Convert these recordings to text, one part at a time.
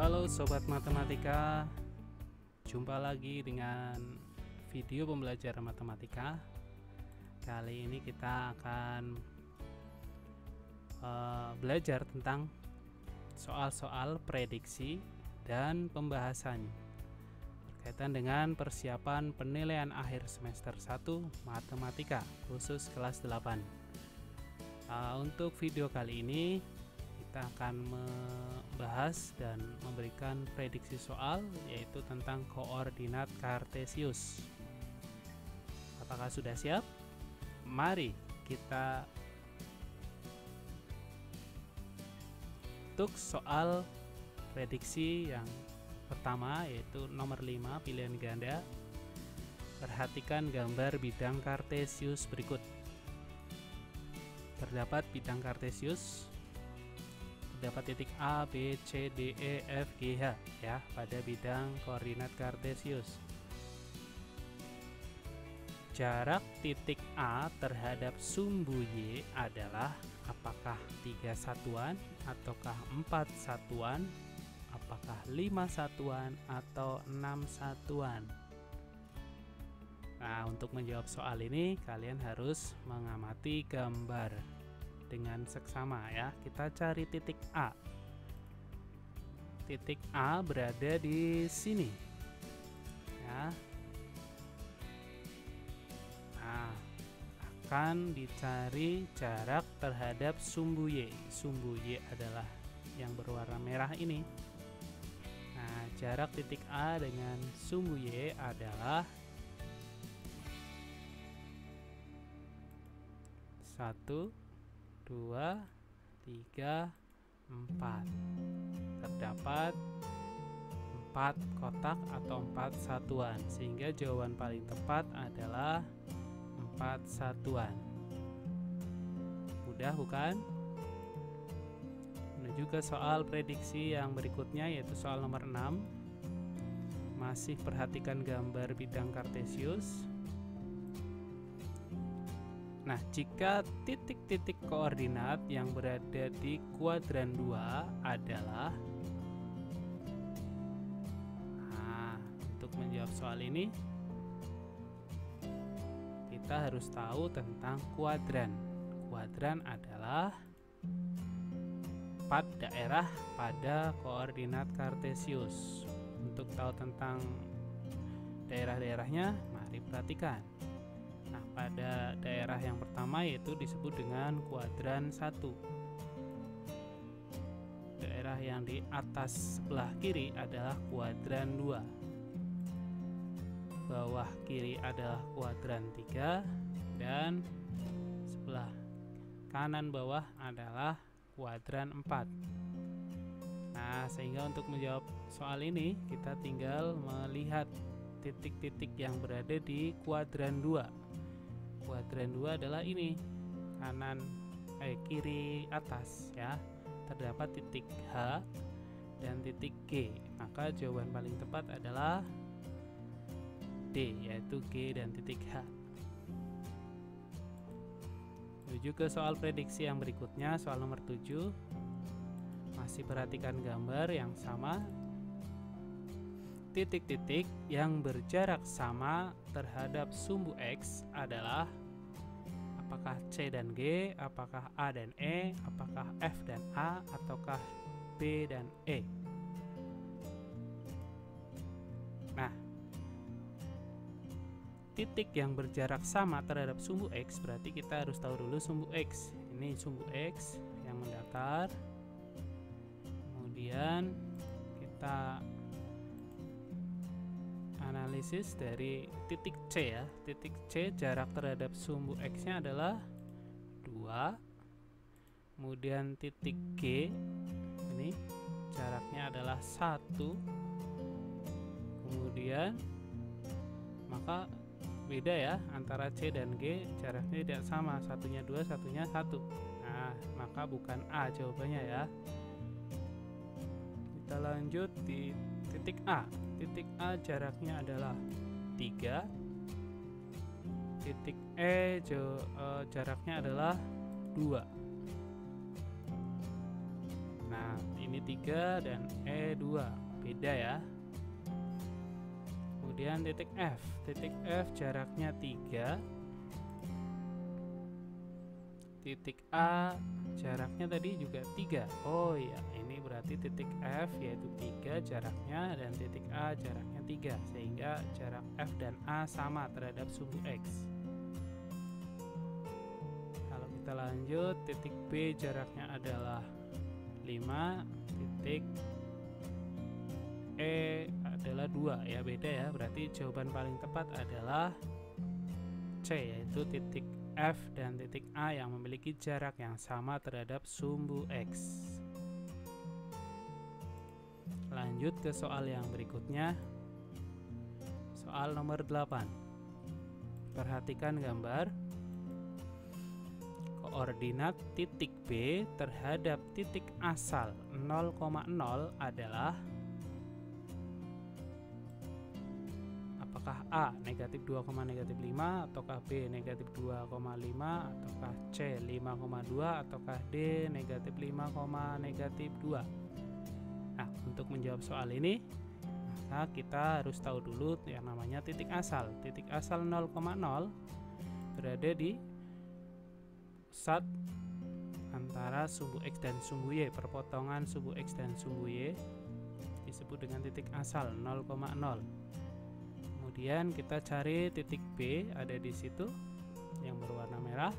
Halo Sobat Matematika, jumpa lagi dengan video pembelajaran matematika. Kali ini kita akan belajar tentang soal-soal prediksi dan pembahasan berkaitan dengan persiapan penilaian akhir semester 1 matematika khusus kelas 8. Untuk video kali ini kita akan membahas dan memberikan prediksi soal, yaitu tentang koordinat kartesius. Apakah sudah siap? Mari kita untuk soal prediksi yang pertama, yaitu nomor 5 pilihan ganda. Perhatikan gambar bidang kartesius berikut. Terdapat bidang kartesius, terdapat titik A, B, C, D, E, F, G, H ya pada bidang koordinat kartesius. Jarak titik A terhadap sumbu Y adalah apakah 3 satuan ataukah 4 satuan, apakah 5 satuan atau 6 satuan. Nah, untuk menjawab soal ini kalian harus mengamati gambar dengan seksama ya. Kita cari titik A. Titik A berada di sini ya. Nah, akan dicari jarak terhadap sumbu Y. Sumbu Y adalah yang berwarna merah ini. Nah, jarak titik A dengan sumbu Y adalah 1, 2, 3, 4. Terdapat 4 kotak atau 4 satuan, sehingga jawaban paling tepat adalah 4 satuan. Mudah bukan? Menuju ke soal prediksi yang berikutnya, yaitu soal nomor 6. Masih perhatikan gambar bidang kartesius. Nah, jika titik-titik koordinat yang berada di kuadran 2 adalah, nah, untuk menjawab soal ini kita harus tahu tentang kuadran. Kuadran adalah 4 daerah pada koordinat kartesius. Untuk tahu tentang daerah-daerahnya, mari perhatikan. Nah, pada daerah yang pertama yaitu disebut dengan kuadran 1. Daerah yang di atas sebelah kiri adalah kuadran 2. Bawah kiri adalah kuadran 3 dan sebelah kanan bawah adalah kuadran 4. Nah, sehingga untuk menjawab soal ini kita tinggal melihat titik-titik yang berada di kuadran 2. Kuadran 2 adalah ini, kiri atas ya. Terdapat titik H dan titik G. Maka jawaban paling tepat adalah D, yaitu G dan titik H. Menuju ke soal prediksi yang berikutnya, soal nomor 7. Masih perhatikan gambar yang sama. Titik-titik yang berjarak sama terhadap sumbu X adalah apakah C dan G, apakah A dan E, apakah F dan A, ataukah B dan E. Nah, titik yang berjarak sama terhadap sumbu X berarti kita harus tahu dulu sumbu X. Ini sumbu X yang mendatar. Kemudian kita analisis dari titik C ya. Titik C jarak terhadap sumbu X-nya adalah 2. Kemudian titik G ini jaraknya adalah 1. Kemudian maka beda ya antara C dan G, jaraknya tidak sama, satunya 2, satunya 1. Nah, maka bukan A jawabannya ya. Kita lanjut di titik A. Titik A jaraknya adalah 3. Titik E jaraknya adalah 2. Nah, ini 3 dan E2, beda ya. Kemudian titik F jaraknya 3. Titik A jaraknya tadi juga 3. Oh iya, ini berarti titik F yaitu 3 jaraknya dan titik A jaraknya 3, sehingga jarak F dan A sama terhadap sumbu X. Kalau kita lanjut, titik B jaraknya adalah 5, titik E adalah 2 ya, beda ya. Berarti jawaban paling tepat adalah C, yaitu titik F dan titik A yang memiliki jarak yang sama terhadap sumbu X. Lanjut ke soal yang berikutnya. Soal nomor 8. Perhatikan gambar. Koordinat titik B terhadap titik asal 0,0 adalah, apakah A negatif 2,-5, ataukah B negatif 2,5, ataukah C 5,2, ataukah D negatif 5,-2. Nah, untuk menjawab soal ini, maka kita harus tahu dulu yang namanya titik asal. Titik asal 0,0 berada di pusat antara sumbu X dan sumbu Y. Perpotongan sumbu X dan sumbu Y disebut dengan titik asal 0,0. Kemudian kita cari titik B, ada di situ yang berwarna merah.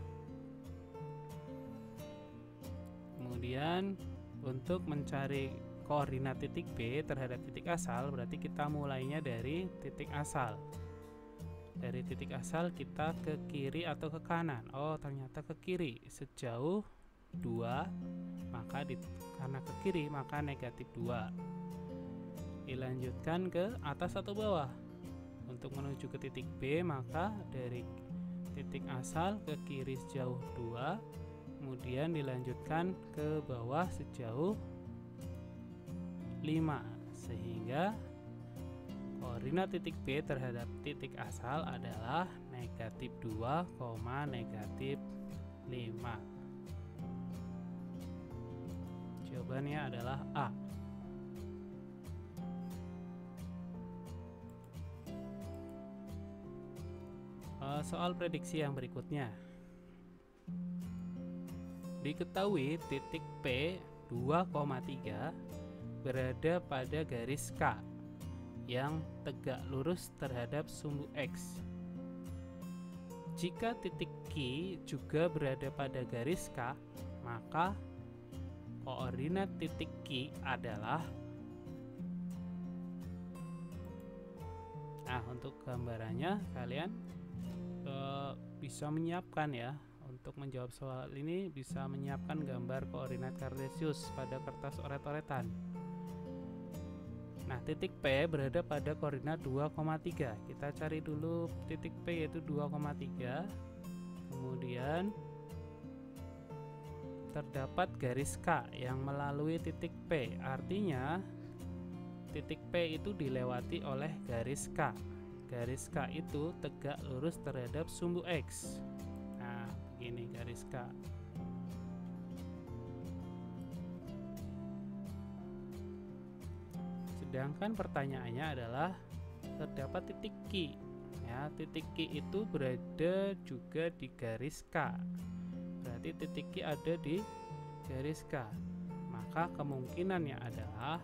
Kemudian untuk mencari koordinat titik B terhadap titik asal, berarti kita mulainya dari titik asal. Dari titik asal kita ke kiri atau ke kanan. Oh, ternyata ke kiri sejauh 2, maka karena ke kiri maka negatif 2. Dilanjutkan ke atas atau bawah. Untuk menuju ke titik B, maka dari titik asal ke kiri sejauh 2, kemudian dilanjutkan ke bawah sejauh 5, sehingga koordinat titik B terhadap titik asal adalah negatif 2, negatif 5. Jawabannya adalah A. Soal prediksi yang berikutnya. Diketahui titik P 2,3 berada pada garis K yang tegak lurus terhadap sumbu X. Jika titik Q juga berada pada garis K, maka koordinat titik Q adalah, nah untuk gambarannya kalian bisa menyiapkan ya, untuk menjawab soal ini bisa menyiapkan gambar koordinat kartesius pada kertas oret-oretan. Nah, titik P berada pada koordinat 2,3. Kita cari dulu titik P yaitu 2,3. Kemudian terdapat garis K yang melalui titik P. Artinya titik P itu dilewati oleh garis K. Garis K itu tegak lurus terhadap sumbu X. Nah, begini garis K. Sedangkan pertanyaannya adalah terdapat titik Q. Ya, titik Q itu berada juga di garis K. Berarti titik Q ada di garis K. Maka kemungkinannya adalah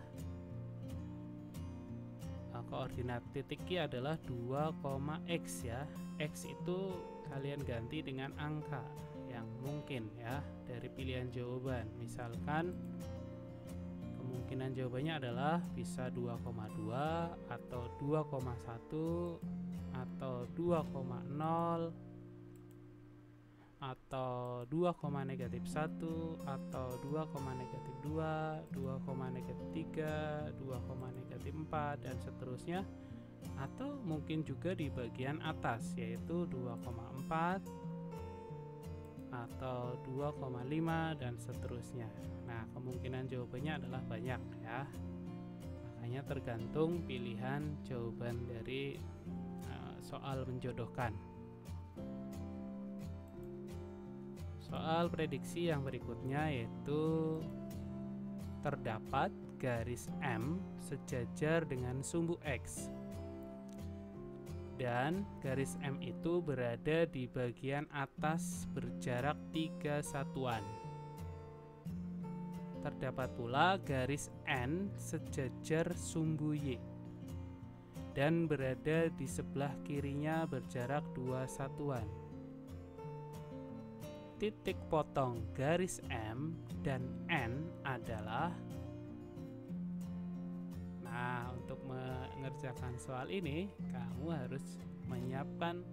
koordinat titik Q adalah 2,x ya. X itu kalian ganti dengan angka yang mungkin ya dari pilihan jawaban. Misalkan kemungkinan jawabannya adalah bisa 2,2 atau 2,1 atau 2,0 atau 2,-1 atau 2,-2, 2,-3, 2,-4 dan seterusnya, atau mungkin juga di bagian atas yaitu 2,4 atau 2,5 dan seterusnya. Nah, kemungkinan jawabannya adalah banyak ya. Makanya tergantung pilihan jawaban dari soal menjodohkan. Soal prediksi yang berikutnya yaitu terdapat garis M sejajar dengan sumbu X. Dan garis M itu berada di bagian atas berjarak 3 satuan. Terdapat pula garis N sejajar sumbu Y dan berada di sebelah kirinya berjarak 2 satuan. Titik potong garis M dan N adalah, nah, untuk mengerjakan soal ini kamu harus menyiapkan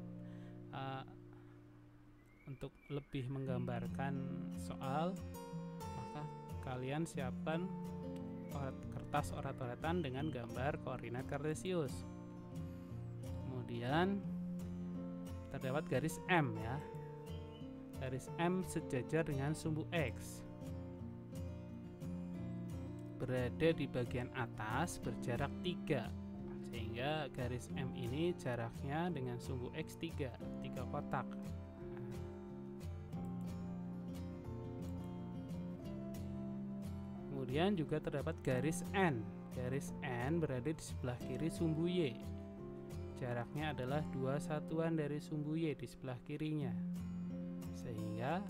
untuk lebih menggambarkan soal, maka kalian siapkan kertas orat-oratan dengan gambar koordinat kartesius. Kemudian terdapat garis M ya. Garis M sejajar dengan sumbu X. Berada di bagian atas berjarak 3. Sehingga garis M ini jaraknya dengan sumbu X 3 kotak. Kemudian juga terdapat garis N. Garis N berada di sebelah kiri sumbu Y. Jaraknya adalah 2 satuan dari sumbu Y di sebelah kirinya. Sehingga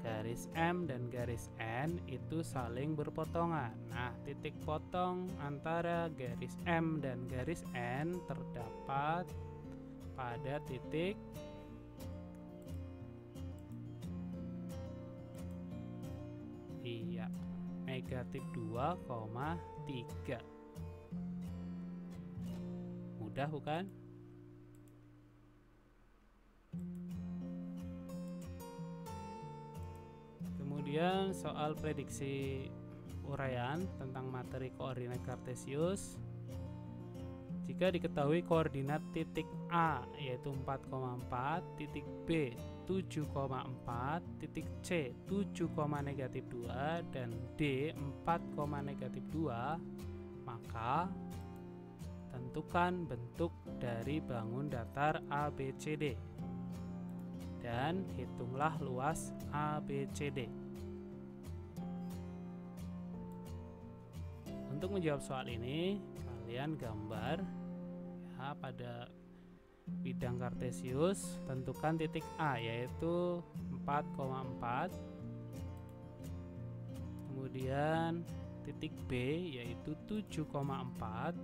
garis M dan garis N itu saling berpotongan. Nah, titik potong antara garis M dan garis N terdapat pada titik negatif 2,3. Mudah bukan? Kemudian soal prediksi uraian tentang materi koordinat kartesius. Jika diketahui koordinat titik A yaitu 4,4, titik B 7,4, titik C 7,-2 dan D 4,-2, maka tentukan bentuk dari bangun datar ABCD dan hitunglah luas ABCD. Untuk menjawab soal ini, kalian gambar ya pada bidang kartesius, tentukan titik A yaitu 4,4, kemudian titik B yaitu 7,4,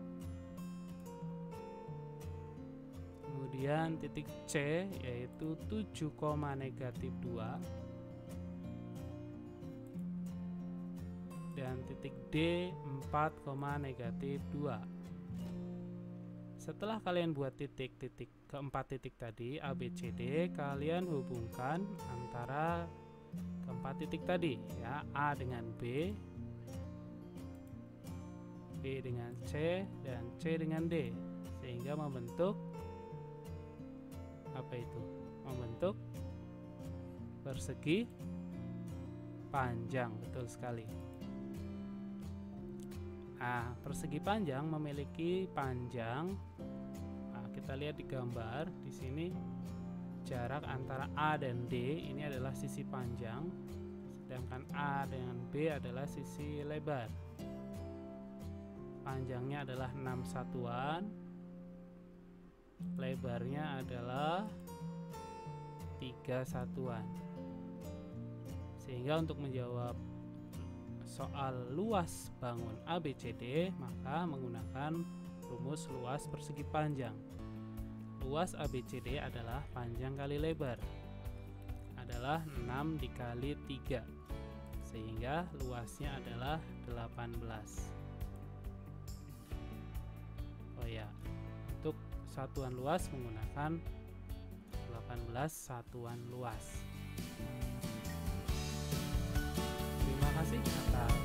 kemudian titik C yaitu 7,-2, dan titik D 4,-2. Setelah kalian buat titik-titik keempat titik tadi ABCD, kalian hubungkan antara keempat titik tadi ya, A dengan B, B dengan C, dan C dengan D, sehingga membentuk apa itu? Membentuk persegi panjang. Betul sekali. Nah, persegi panjang memiliki panjang. Nah, kita lihat di gambar di sini jarak antara A dan D ini adalah sisi panjang, sedangkan A dengan B adalah sisi lebar. Panjangnya adalah 6 satuan, lebarnya adalah 3 satuan. Sehingga untuk menjawab soal luas bangun ABCD, maka menggunakan rumus luas persegi panjang. Luas ABCD adalah panjang kali lebar, adalah 6 dikali 3, sehingga luasnya adalah 18. Oh ya, untuk satuan luas menggunakan 18 satuan luas. Terima kasih atas